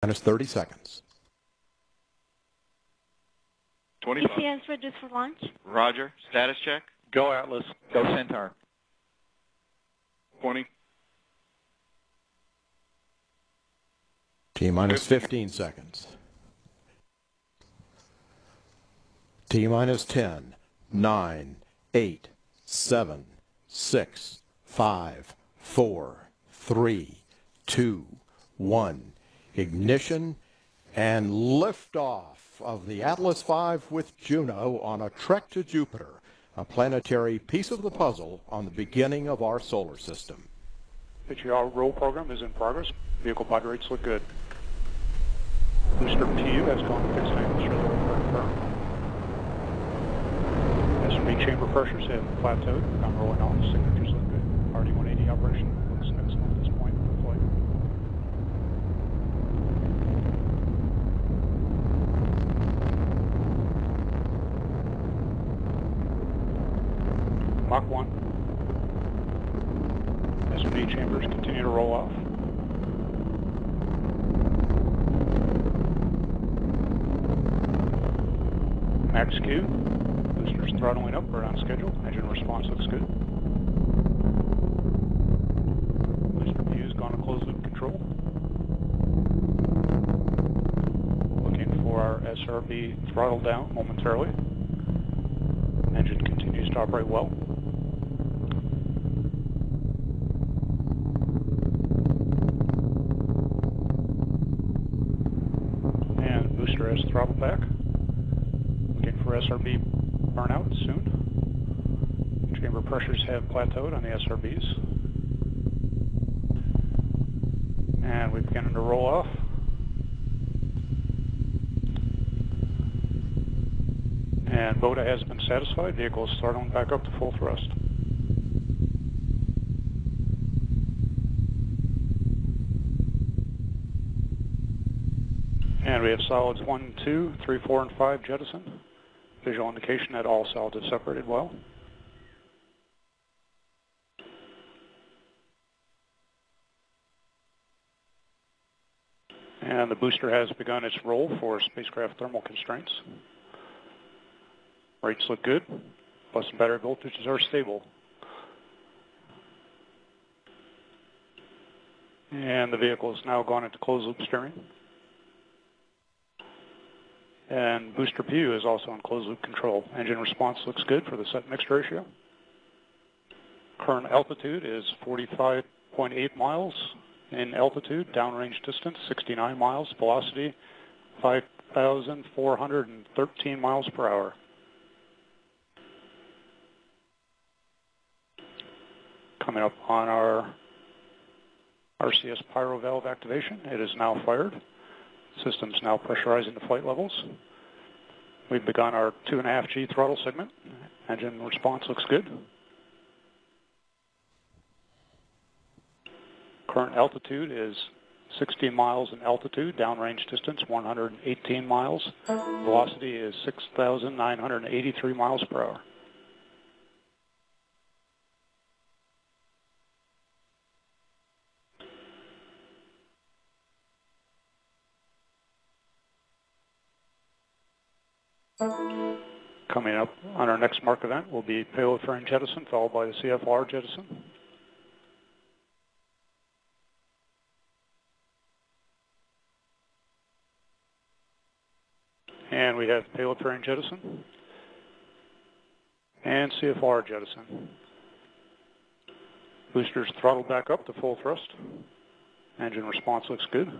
Minus 30 seconds. 25. ECS ready for launch. Roger. Status check. Go Atlas. Go Centaur. 20. T minus 15 seconds. T minus 10, 9, 8, 7, 6, 5, 4, 3, 2, 1. Ignition and liftoff of the Atlas V with Juno on a trek to Jupiter, a planetary piece of the puzzle on the beginning of our solar system. HER roll program is in progress. Vehicle body rates look good. Booster PU has gone to fixed angle, show the return firm. S&B chamber pressures have plateaued. I'm rolling off. Signatures look good. RD-180 operation looks excellent at this point in the flight. Mach 1. S&B chambers continue to roll off. Max Q, boosters throttling up, we're on schedule. Engine response looks good. Booster Q's gone to closed loop control. Looking for our SRB throttle down momentarily. Engine continues to operate well. And booster has throttled back. For SRB burnout soon. Chamber pressures have plateaued on the SRBs. And we're beginning to roll off. And BOTA has been satisfied. Vehicle is throttling back up to full thrust. And we have solids 1, 2, 3, 4, and 5 jettisoned. Visual indication that all solids have separated well. And the booster has begun its roll for spacecraft thermal constraints. Rates look good. Bus and battery voltages are stable. And the vehicle has now gone into closed loop steering. And booster PU is also in closed loop control. Engine response looks good for the set mixed ratio. Current altitude is 45.8 miles in altitude. Downrange distance 69 miles. Velocity 5,413 miles per hour. Coming up on our RCS pyro valve activation. It is now fired. System's now pressurizing the flight levels. We've begun our 2.5 G throttle segment. Engine response looks good. Current altitude is 60 miles in altitude. Downrange distance 118 miles. Velocity is 6,983 miles per hour. Coming up on our next mark event will be payload fairing jettison, followed by the CFR jettison. And we have payload fairing jettison and CFR jettison. Boosters throttled back up to full thrust. Engine response looks good.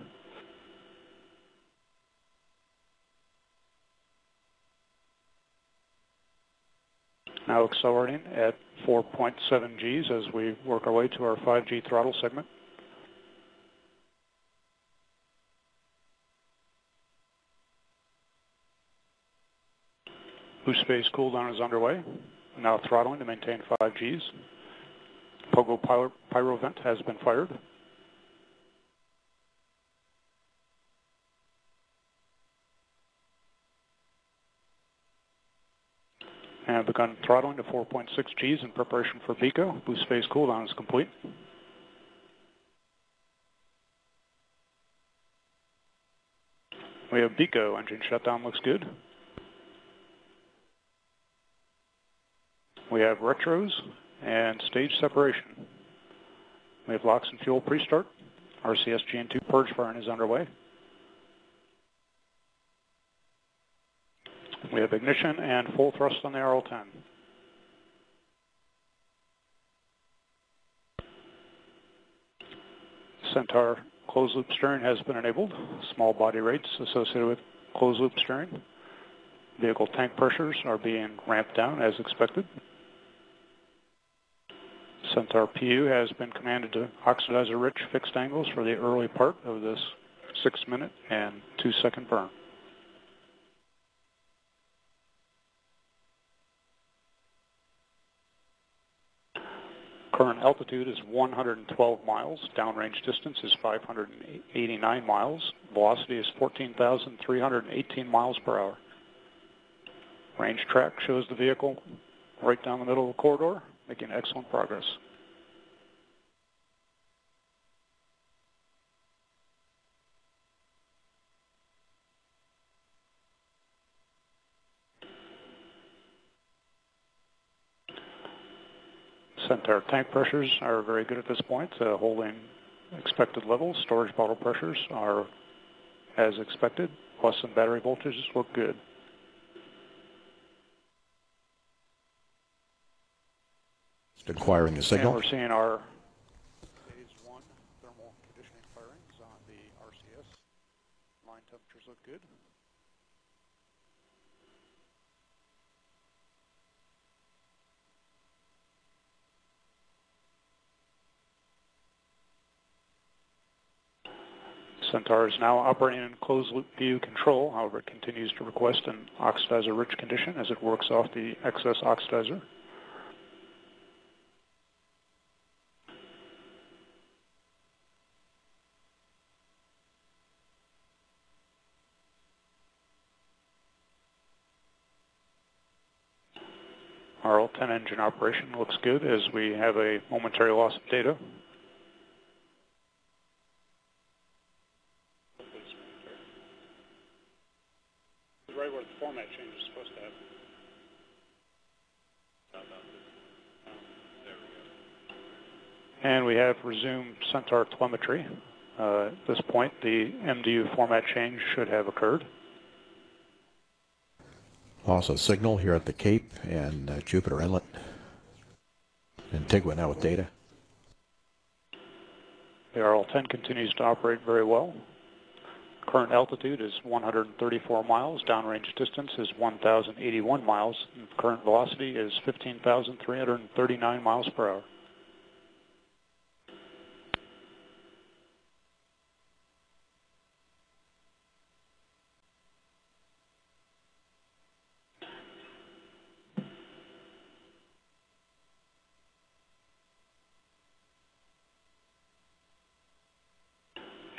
Now accelerating at 4.7 Gs as we work our way to our 5G throttle segment. Boost phase cooldown is underway. Now throttling to maintain 5 Gs. Pogo pyro vent has been fired. And begun throttling to 4.6 Gs in preparation for BECO. Boost phase cooldown is complete. We have BECO, engine shutdown looks good. We have retros and stage separation. We have LOX and fuel pre-start. RCS GN2 purge firing is underway. We have ignition and full thrust on the RL-10. Centaur closed loop steering has been enabled. Small body rates associated with closed loop steering. Vehicle tank pressures are being ramped down as expected. Centaur PU has been commanded to oxidizer-rich fixed angles for the early part of this 6-minute and 2-second burn. Current altitude is 112 miles. Downrange distance is 589 miles. Velocity is 14,318 miles per hour. Range track shows the vehicle right down the middle of the corridor, making excellent progress. Centaur tank pressures are very good at this point, holding expected levels. Storage bottle pressures are as expected. Bus and battery voltages look good. Acquiring the signal. And we're seeing our phase 1 thermal conditioning firings on the RCS. Line temperatures look good. Centaur is now operating in closed-loop PU control. However, it continues to request an oxidizer-rich condition as it works off the excess oxidizer. RL-10 engine operation looks good as we have a momentary loss of data. Right where the format change is supposed to happen. And we have resumed Centaur telemetry. At this point, the MDU format change should have occurred. Also signal here at the Cape and Jupiter Inlet. Antigua now with data. The RL-10 continues to operate very well. Current altitude is 134 miles. Downrange distance is 1,081 miles. And current velocity is 15,339 miles per hour.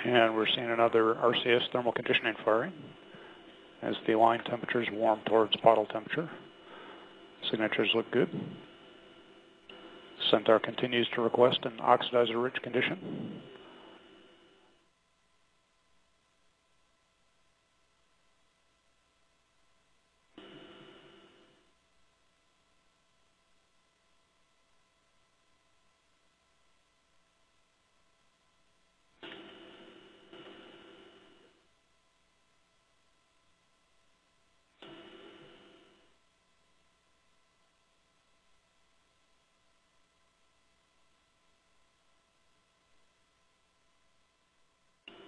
And we're seeing another RCS thermal conditioning firing as the line temperatures warm towards bottle temperature. Signatures look good. Centaur continues to request an oxidizer-rich condition.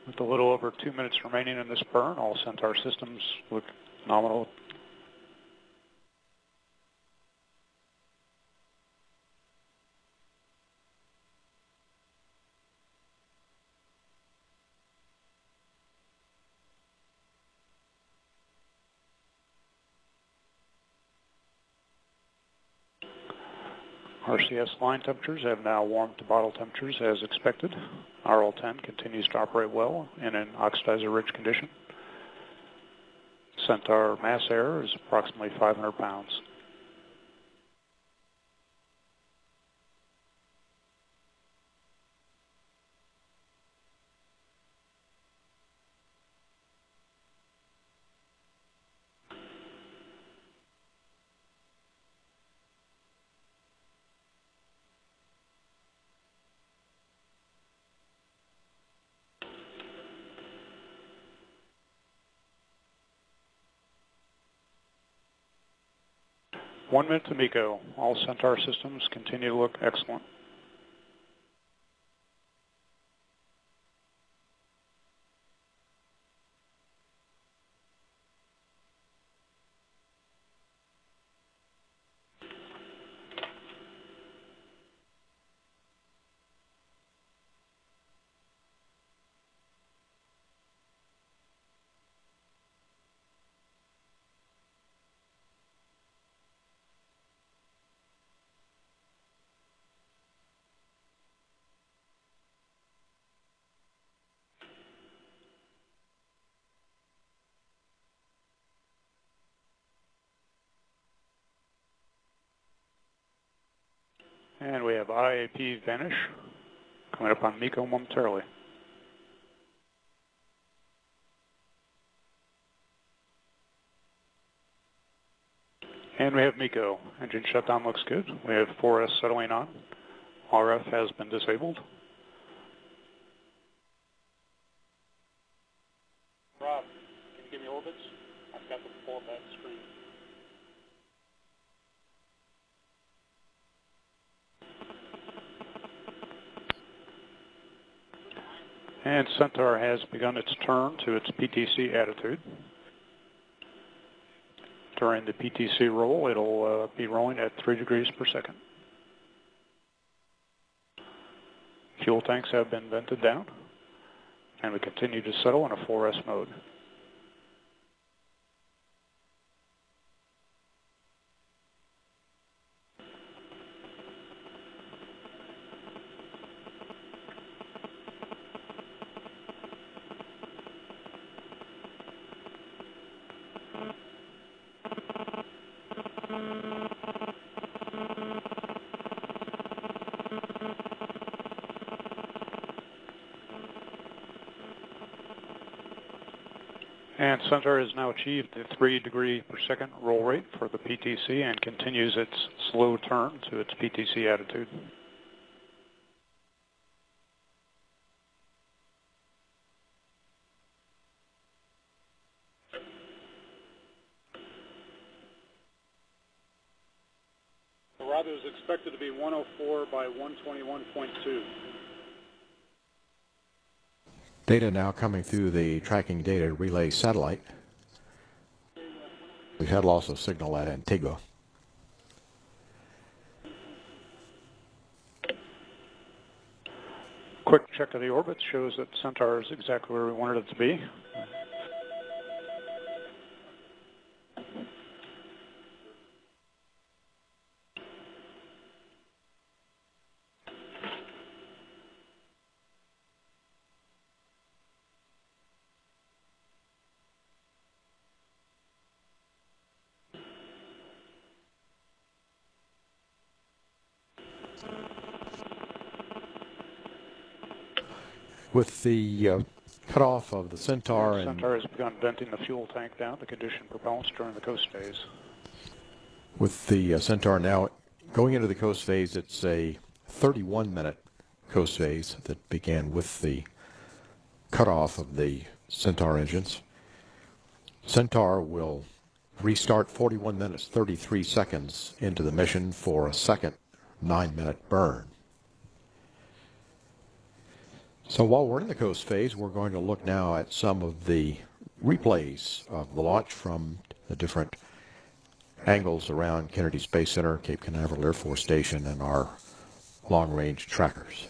With a little over 2 minutes remaining in this burn, all Centaur systems look nominal. RCS line temperatures have now warmed to bottle temperatures as expected. RL-10 continues to operate well in an oxidizer-rich condition. Centaur mass error is approximately 500 pounds. 1 minute to MECO. All Centaur systems continue to look excellent. And we have IAP vanish coming up on MECO momentarily. And we have MECO. Engine shutdown looks good. We have 4S settling on. RF has been disabled. Rob, can you give me orbits? I've got the full back screen. And Centaur has begun its turn to its PTC attitude. During the PTC roll, it'll be rolling at 3 degrees per second. Fuel tanks have been vented down, and we continue to settle in a 4S mode. And Centaur has now achieved the 3 degree per second roll rate for the PTC and continues its slow turn to its PTC attitude. The rudder is expected to be 104 by 121.2. Data now coming through the tracking data relay satellite. We've had loss of signal at Antigua. Quick check of the orbit shows that Centaur is exactly where we wanted it to be. With the cutoff of the Centaur and Centaur has begun venting the fuel tank down to condition propellants during the coast phase. with the Centaur now going into the coast phase, it's a 31-minute coast phase that began with the cutoff of the Centaur engines. Centaur will restart 41 minutes 33 seconds into the mission for a second 9-minute burn. So while we're in the coast phase, we're going to look now at some of the replays of the launch from the different angles around Kennedy Space Center, Cape Canaveral Air Force Station, and our long-range trackers.